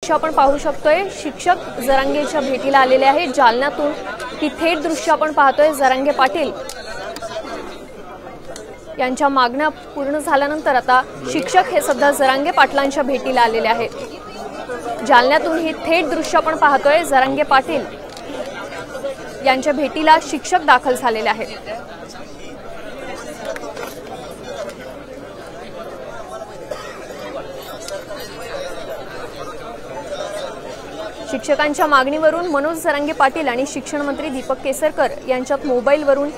दृश्य आपण पाहू शकतोय। शिक्षक जरांगेच्या भेटीला आलेले आहेत जालन्यातून। ही थेट दृश्य आपण पाहतोय। जरांगे पाटील यांच्या मागण्या पूर्ण झाल्यानंतर आता शिक्षक हे सध्या जरांगे पाटलांच्या भेटीला आलेले आहेत। जालन्यातून ही थेट दृश्य आपण पाहतोय। जरांगे पाटील यांच्या भेटीला शिक्षक दाखल झालेले आहेत। शिक्षकांच्या मागणीवरून मनोज जरांगे पाटील आणि शिक्षण मंत्री दीपक केसरकर यांच्यात मोबाईलवरून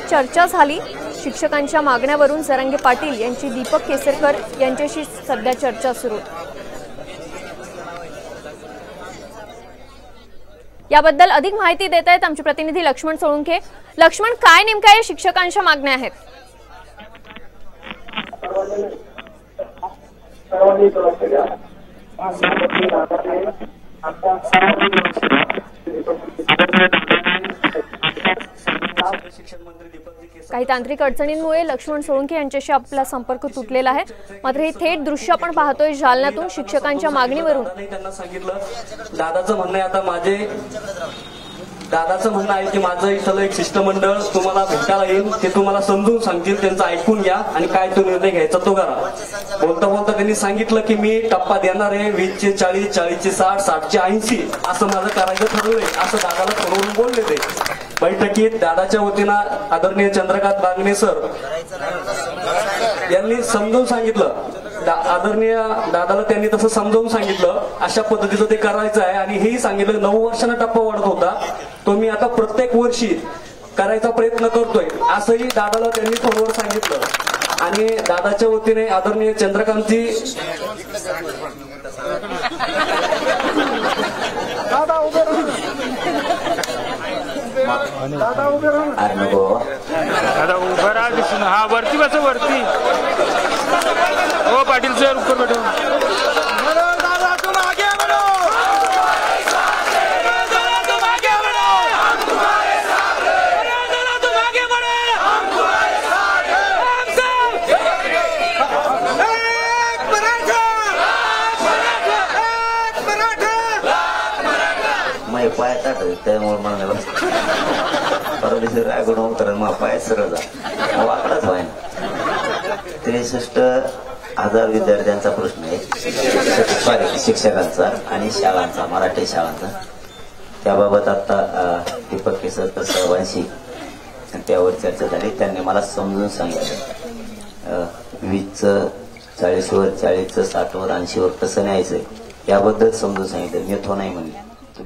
चर्चा झाली। शिक्षकांच्या मागण्यावरून जरांगे पाटील यांची दीपक केसरकर यांच्याशी सध्या चर्चा सुरू। याबद्दल अधिक माहिती देत आहेत आमचे प्रतिनिधी लक्ष्मण सोळुंखे। लक्ष्मण, काय नेमका या शिक्षकांच्या मागण्या आहेत? काही तांत्रिक अडचणींमुळे लक्ष्मण सोळुंखे यांच्याशी आपला संपर्क तुटलेला आहे। मात्र हे थेट दृश्य आपण पाहतोय जालन्यातून। शिक्षकांच्या मागणीवरून त्यांना सांगितलं, दादाचं म्हणणं आहे आता दादाचं म्हणणं आहे की माझं इथलं एक शिष्टमंडळ तुम्हाला भेटायला येईल, ते तुम्हाला समजून सांगतील, त्यांचं ऐकून घ्या आणि काय तो निर्णय घ्यायचा तो करा। बोलता बोलता त्यांनी सांगितलं की मी टप्पा देणार आहे, 20चे 40, 40चे 60, 60चे 80 असं माझं करायचं ठरवलंय, असं दादाला ठरवून बोलले ते। बैठकीत दादाच्या वतीनं आदरणीय चंद्रकांत बागणे सर यांनी समजावून सांगितलं, आदरणीय दादाला त्यांनी तसं समजावून सांगितलं अशा पद्धतीचं ते करायचं आहे। आणि हेही सांगितलं 9 वर्षांना टप्पा वाढत होता, तो मी आता प्रत्येक वर्षी करायचा प्रयत्न करतोय असंही दादाला त्यांनी फोनवर सांगितलं। आणि दादाच्या वतीने आदरणीय चंद्रकांतजी दादा उभे राहा, हा वरती बस, वरती हो पाटील सर, ऊपर बैठो। दादा तुम आगे बढ़ो, दादा तुम आगे बढ़ो, हम तुम्हारे साथ हैं, दादा तुम आगे बढ़ो, हम तुम्हारे साथ हैं, हम सब एक मराठा, एक मराठा। मैं पाया त्यामुळे मला परदेशी रायगड कारण मग पाय सरळ वाकडाच व्हाय। 63,000 विद्यार्थ्यांचा प्रश्न आहे, शिक्षकांचा आणि शाळांचा, मराठी शाळांचा। त्याबाबत आता दीपक केसरकर साहेबांशी त्यावर चर्चा झाली। त्यांनी मला समजून सांगितलं 20चं 40वर, 40चं 60वर, 80वर कसं न्यायचंय याबद्दल समजून सांगितलं। मी तो नाही म्हणले,